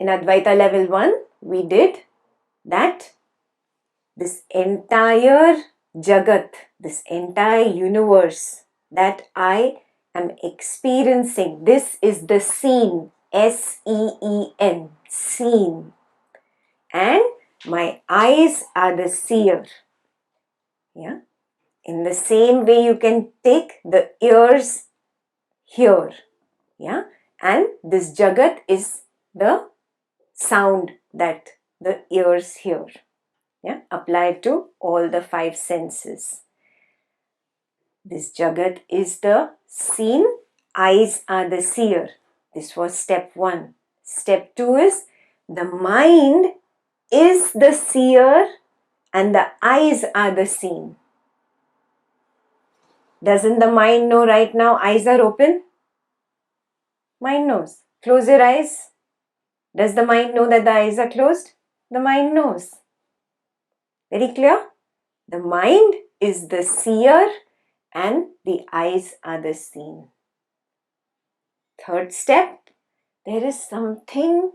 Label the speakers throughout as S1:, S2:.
S1: Advaita level 1, we did that this entire Jagat, this entire universe that I am experiencing, this is the scene, S-E-E-N, scene. And my eyes are the seer. Yeah. In the same way you can take the ears here. Yeah. And this Jagat is the sound that the ears hear. Yeah. Applied to all the 5 senses. This Jagat is the seen, eyes are the seer. This was step 1. Step 2 is the mind is the seer and the eyes are the seen. Doesn't the mind know right now eyes are open? Mind knows. Close your eyes. Does the mind know that the eyes are closed? The mind knows. Very clear? The mind is the seer and the eyes are the seen. Third step, there is something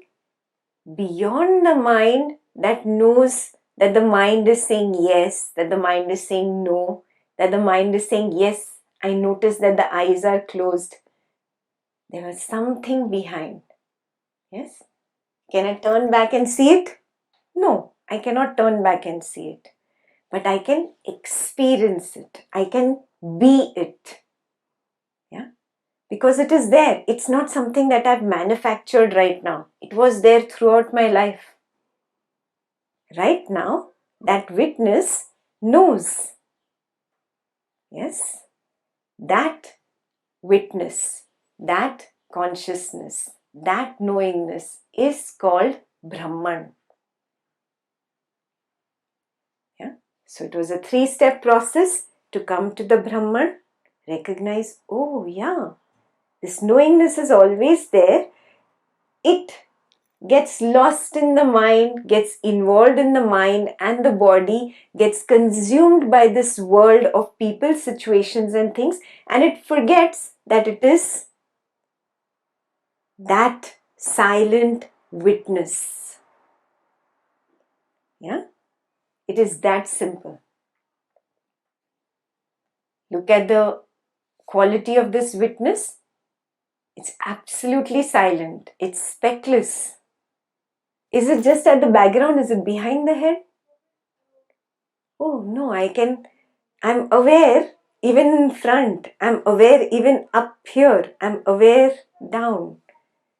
S1: beyond the mind that knows that the mind is saying yes, that the mind is saying no, that the mind is saying yes, I notice that the eyes are closed. There was something behind. Yes? Can I turn back and see it? No, I cannot turn back and see it. But I can experience it. I can be it. Yeah? Because it is there. It's not something that I've manufactured right now. It was there throughout my life. Right now, that witness knows. Yes? That witness, that consciousness, that knowingness is called Brahman. Yeah? So it was a 3-step process to come to the Brahman. Recognize, oh yeah, this knowingness is always there. It gets lost in the mind, gets involved in the mind, and the body gets consumed by this world of people, situations and things, and it forgets that it is that silent witness. Yeah? It is that simple. Look at the quality of this witness. It's absolutely silent. It's speckless. Is it just at the background? Is it behind the head? Oh no, I'm aware even in front. I'm aware even up here. I'm aware down.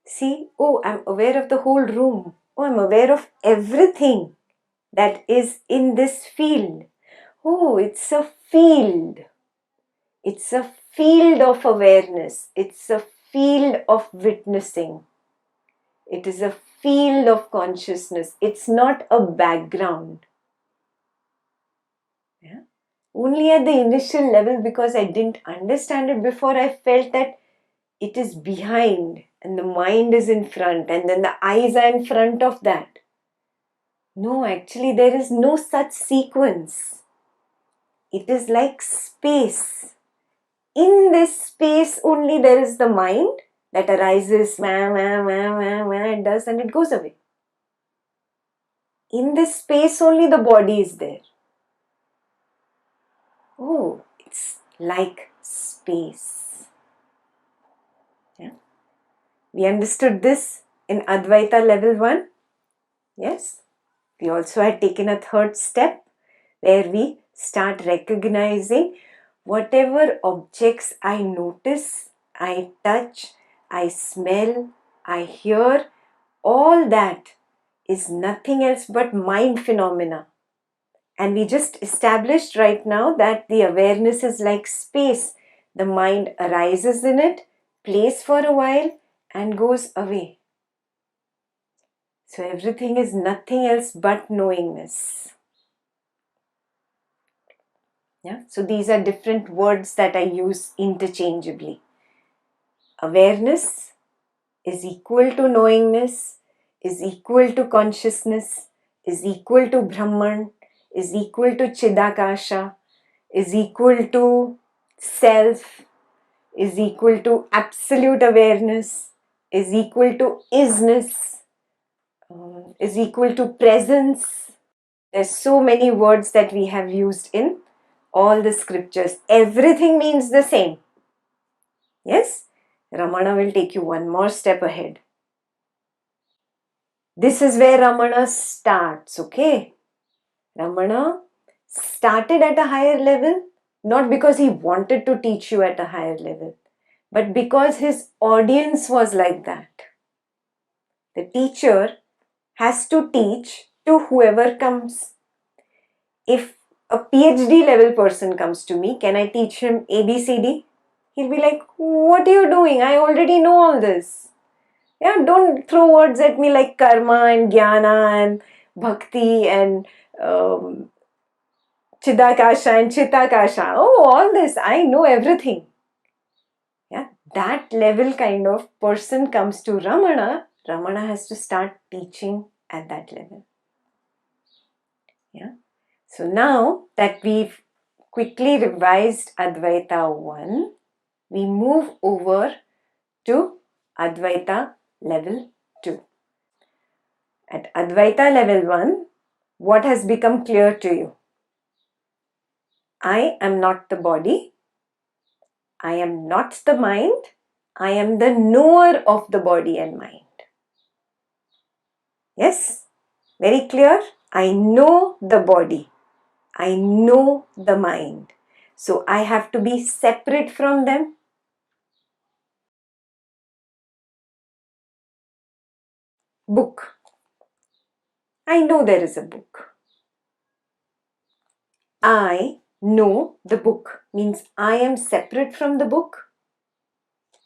S1: See, oh, I'm aware of the whole room. Oh, I'm aware of everything that is in this field. Oh, it's a field. It's a field of awareness. It's a field of witnessing. It is a field of consciousness. It's not a background. Yeah? Only at the initial level, because I didn't understand it before, I felt that it is behind and the mind is in front and then the eyes are in front of that. No, actually there is no such sequence. It is like space. In this space only there is the mind that arises, it does and it goes away. In this space only the body is there. Oh, it's like space. Yeah. We understood this in Advaita level 1. Yes. We also had taken a 3rd step where we start recognizing whatever objects I notice, I touch, I smell, I hear, all that is nothing else but mind phenomena. And we just established right now that the awareness is like space. The mind arises in it, plays for a while and goes away. So everything is nothing else but knowingness. Yeah? So these are different words that I use interchangeably. Awareness is equal to knowingness, is equal to consciousness, is equal to Brahman, is equal to Chidakasha, is equal to self, is equal to absolute awareness, is equal to isness. is equal to presence. There's so many words that we have used in all the scriptures. Everything means the same. Yes? Ramana will take you one more step ahead. This is where Ramana starts, okay? Ramana started at a higher level, not because he wanted to teach you at a higher level, but because his audience was like that. The teacher has to teach to whoever comes. If a PhD level person comes to me, can I teach him ABCD? He'll be like, what are you doing? I already know all this. Yeah, don't throw words at me like karma and jnana and bhakti and chidakasha and chitakasha. Oh, all this. I know everything. Yeah, that level kind of person comes to Ramana. Ramana has to start teaching at that level. Yeah. So now that we've quickly revised Advaita 1, we move over to Advaita level 2. At Advaita level 1, what has become clear to you? I am not the body. I am not the mind. I am the knower of the body and mind. Yes? Very clear? I know the body. I know the mind. So I have to be separate from them. Book. I know there is a book. I know the book means I am separate from the book.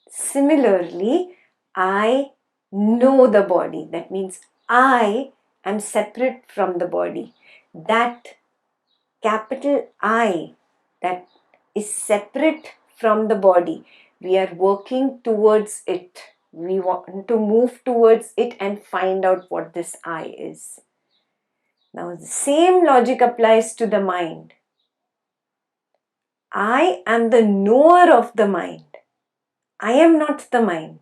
S1: Similarly, I know the body. That means I am separate from the body. That capital I that is separate from the body, we are working towards it. We want to move towards it and find out what this I is. Now, the same logic applies to the mind. I am the knower of the mind. I am not the mind.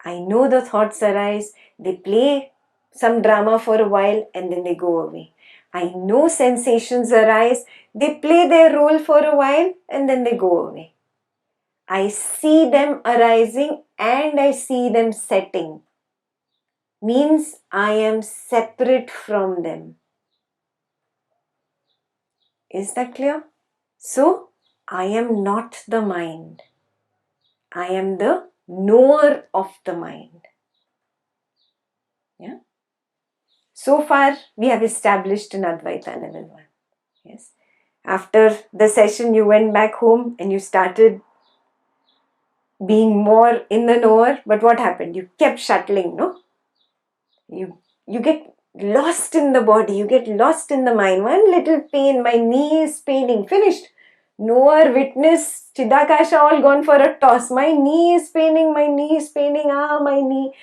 S1: I know the thoughts arise, they play some drama for a while and then they go away. I know sensations arise, they play their role for a while and then they go away. I see them arising and I see them setting. Means I am separate from them. Is that clear? So, I am not the mind. I am the knower of the mind. Yeah. So far, we have established an Advaita level 1. Yes. After the session, you went back home and you started being more in the knower. But what happened? You kept shuttling, no? You get lost in the body. You get lost in the mind. One little pain. My knee is paining. Finished. Knower, witness, Chidakasha all gone for a toss. My knee is paining. My knee is paining. My knee.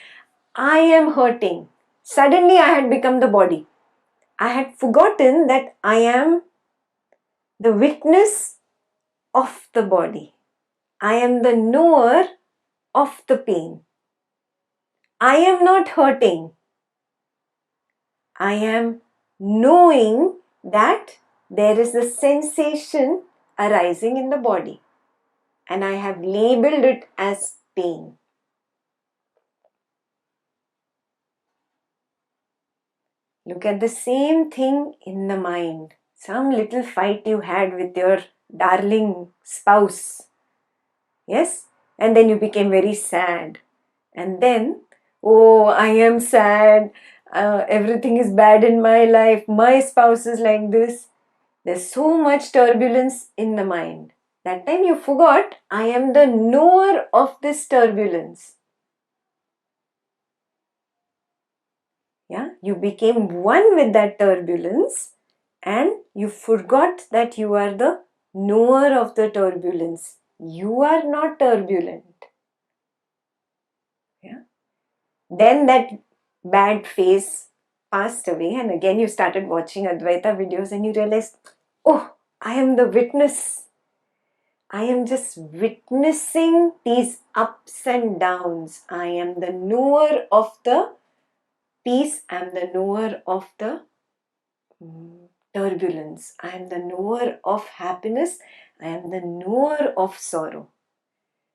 S1: I am hurting. Suddenly, I had become the body. I had forgotten that I am the witness of the body. I am the knower of the pain. I am not hurting. I am knowing that there is a sensation arising in the body and I have labeled it as pain. Look at the same thing in the mind. Some little fight you had with your darling spouse. Yes? And then you became very sad. And then, oh, I am sad. Everything is bad in my life. My spouse is like this. There's so much turbulence in the mind. That time you forgot, I am the knower of this turbulence. Yeah, you became one with that turbulence and you forgot that you are the knower of the turbulence. You are not turbulent. Yeah. Then that bad phase passed away and again you started watching Advaita videos and you realized, oh, I am the witness. I am just witnessing these ups and downs. I am the knower of the peace. I am the knower of the turbulence. I am the knower of happiness. I am the knower of sorrow.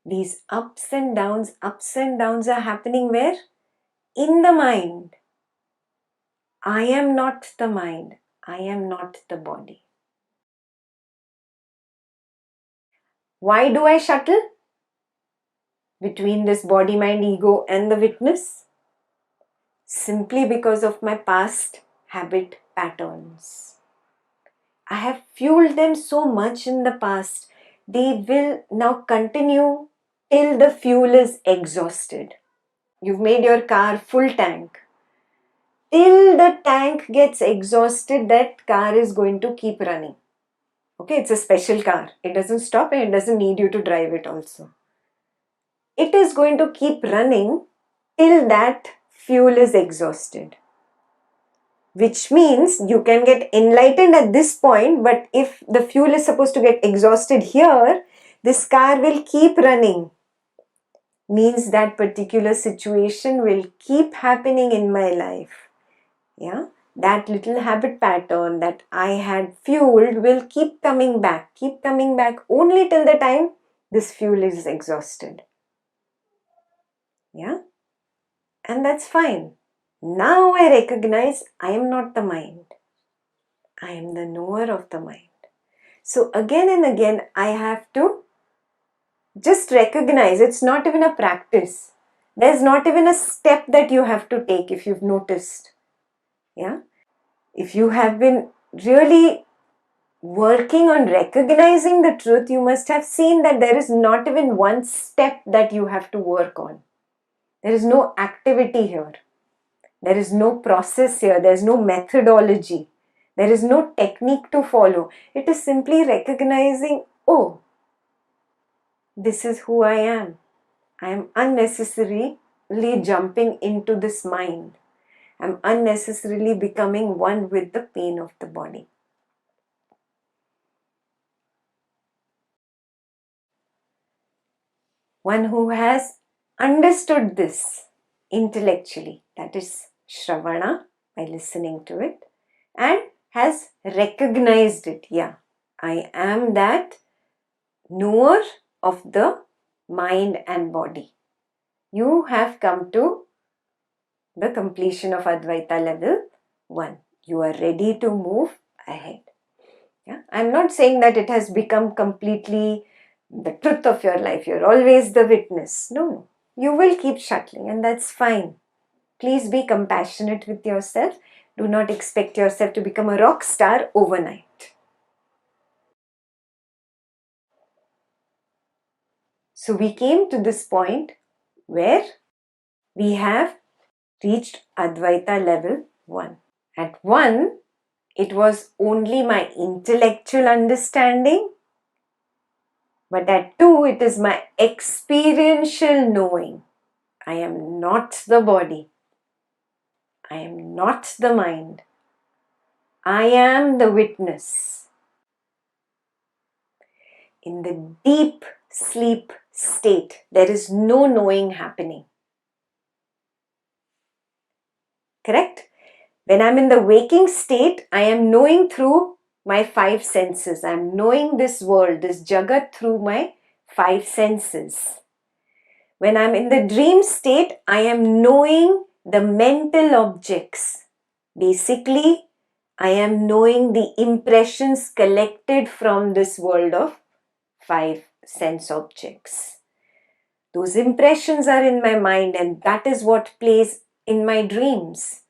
S1: These ups and downs are happening where? In the mind. I am not the mind. I am not the body. Why do I shuttle between this body, mind, ego and the witness? Simply because of my past habit patterns. I have fueled them so much in the past. They will now continue till the fuel is exhausted. You've made your car full tank. Till the tank gets exhausted, that car is going to keep running. Okay, it's a special car. It doesn't stop and it doesn't need you to drive it also. It is going to keep running till that fuel is exhausted. Which means you can get enlightened at this point, but if the fuel is supposed to get exhausted here, this car will keep running. Means that particular situation will keep happening in my life. Yeah, that little habit pattern that I had fueled will keep coming back only till the time this fuel is exhausted. Yeah, and that's fine. Now I recognize I am not the mind. I am the knower of the mind. So again and again I have to just recognize. It's not even a practice. There's not even a step that you have to take if you've noticed. Yeah. If you have been really working on recognizing the truth, you must have seen that there is not even one step that you have to work on. There is no activity here. There is no process here. There is no methodology. There is no technique to follow. It is simply recognizing, oh, this is who I am. I am unnecessarily jumping into this mind. I am unnecessarily becoming one with the pain of the body. One who has understood this intellectually, that is Shravana, by listening to it, and has recognized it. Yeah, I am that knower of the mind and body. You have come to the completion of Advaita level 1. You are ready to move ahead. Yeah? I'm not saying that it has become completely the truth of your life. You're always the witness. No, you will keep shuttling and that's fine. Please be compassionate with yourself. Do not expect yourself to become a rock star overnight. So we came to this point where we have reached Advaita level 1. At 1, it was only my intellectual understanding, but at 2, it is my experiential knowing. I am not the body. I am not the mind. I am the witness. In the deep sleep state, there is no knowing happening. Correct? When I'm in the waking state, I am knowing through my 5 senses. I am knowing this world, this Jagat through my 5 senses. When I'm in the dream state, I am knowing the mental objects. Basically, I am knowing the impressions collected from this world of 5 sense objects. Those impressions are in my mind and that is what plays in my dreams.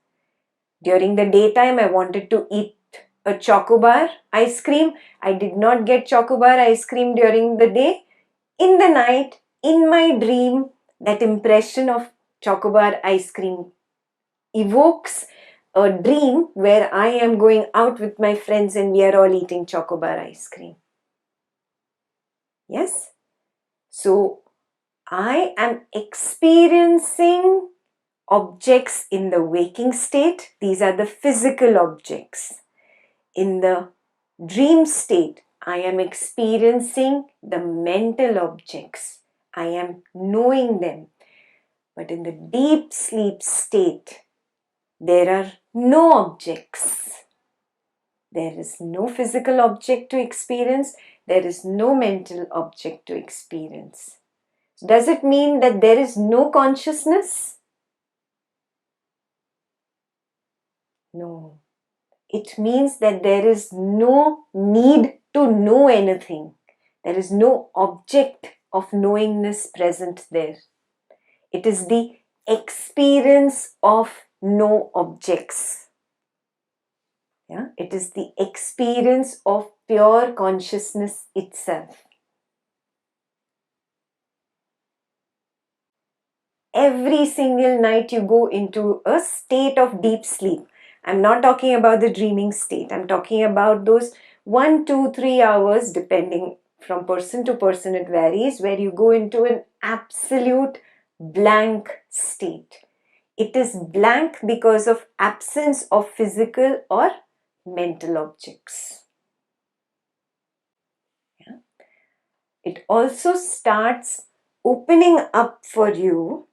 S1: During the daytime, I wanted to eat a chocobar ice cream. I did not get chocobar ice cream during the day. In the night, in my dream, that impression of chocobar ice cream evokes a dream where I am going out with my friends and we are all eating chocobar ice cream. Yes? So, I am experiencing objects in the waking state. These are the physical objects. In the dream state, I am experiencing the mental objects. I am knowing them. But in the deep sleep state, There are no objects. There is no physical object to experience. There is no mental object to experience. Does it mean that there is no consciousness? No. It means that there is no need to know anything. There is no object of knowingness present there. It is the experience of no objects. Yeah? It is the experience of pure consciousness itself. Every single night you go into a state of deep sleep. I'm not talking about the dreaming state. I'm talking about those 1, 2, 3 hours, depending from person to person, it varies, where you go into an absolute blank state. It is blank because of absence of physical or mental objects. Yeah. It also starts opening up for you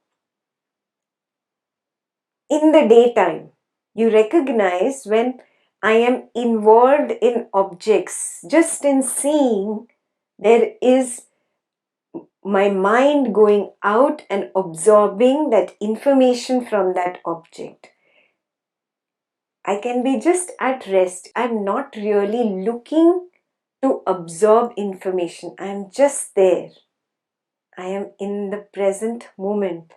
S1: in the daytime. You recognize when I am involved in objects, just in seeing, there is my mind going out and absorbing that information from that object. I can be just at rest. I'm not really looking to absorb information. I'm just there. I am in the present moment.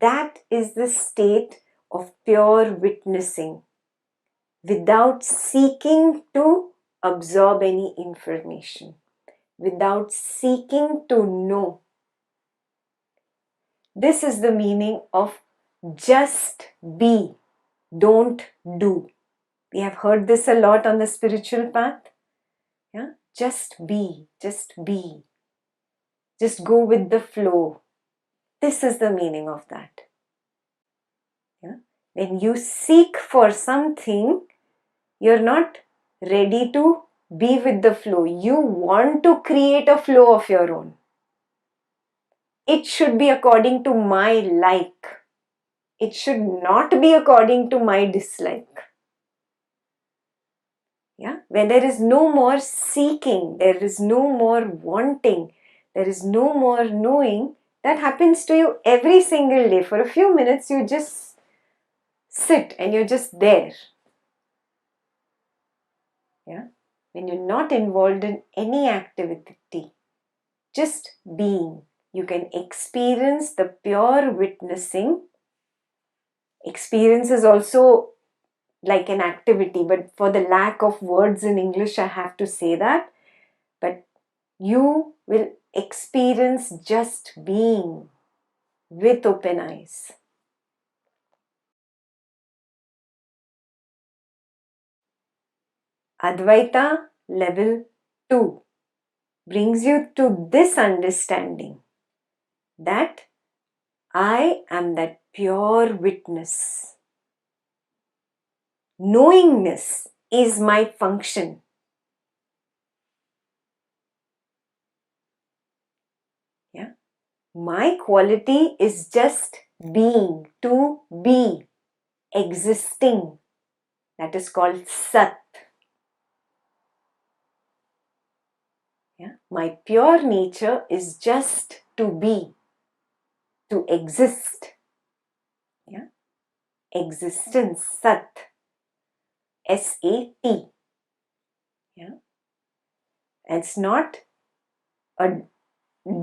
S1: That is the state of pure witnessing, without seeking to absorb any information, without seeking to know. This is the meaning of just be, don't do. We have heard this a lot on the spiritual path. Yeah? Just be, just be. Just go with the flow. This is the meaning of that. Yeah? When you seek for something, you're not ready to be with the flow. You want to create a flow of your own. It should be according to my like. It should not be according to my dislike. Yeah? When there is no more seeking, there is no more wanting, there is no more knowing, that happens to you every single day. For a few minutes, you just sit and you're just there. Yeah? When you're not involved in any activity, just being, you can experience the pure witnessing. Experience is also like an activity, but for the lack of words in English, I have to say that. But you will experience just being with open eyes. Advaita level 2 brings you to this understanding that I am that pure witness. Knowingness is my function. Yeah? My quality is just being, to be, existing. That is called Sat. Yeah? My pure nature is just to be, to exist. Yeah? Existence, Sat. S-A-T. Yeah? And it's not a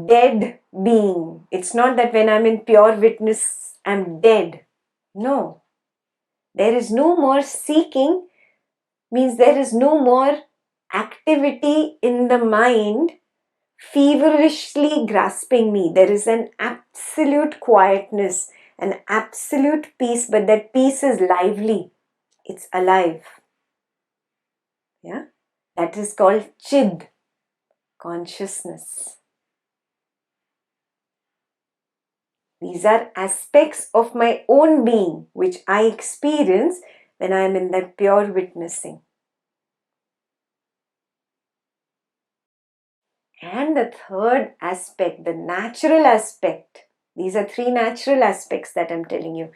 S1: dead being. It's not that when I'm in pure witness, I'm dead. No. There is no more seeking, means there is no more activity in the mind feverishly grasping me. There is an absolute quietness, an absolute peace, but that peace is lively. It's alive. Yeah? That is called Chid, consciousness. These are aspects of my own being which I experience when I am in that pure witnessing. And the third aspect, the natural aspect. These are three natural aspects that I'm telling you.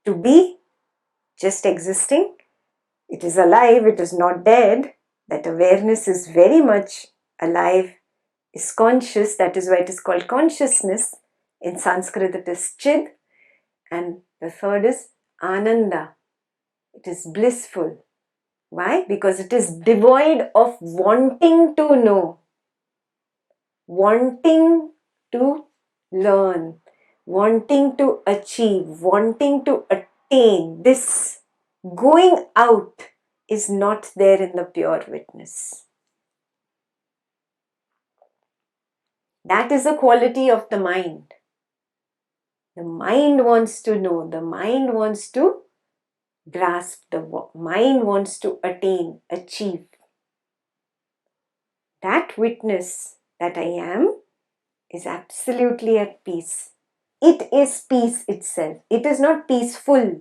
S1: To be, just existing. It is alive, it is not dead. That awareness is very much alive, is conscious. That is why it is called consciousness. In Sanskrit it is chid. And the third is ananda. It is blissful. Why? Because it is devoid of wanting to know, wanting to learn, wanting to achieve, wanting to attain. This going out is not there in the pure witness. That is a quality of the mind. The mind wants to know, the mind wants to grasp, the mind wants to attain, achieve. That witness that I am is absolutely at peace. It is peace itself. It is not peaceful.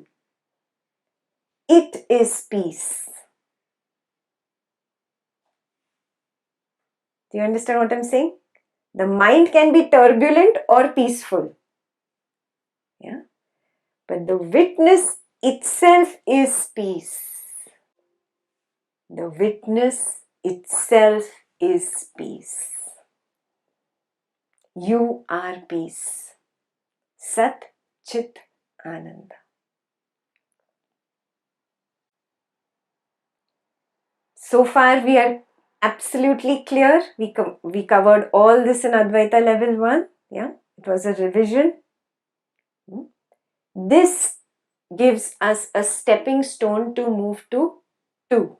S1: It is peace. Do you understand what I'm saying? The mind can be turbulent or peaceful. Yeah. But the witness itself is peace. The witness itself is peace. You are peace. Sat Chit Ananda. So far we are absolutely clear. We covered all this in Advaita level 1. Yeah, it was a revision. This gives us a stepping stone to move to 2.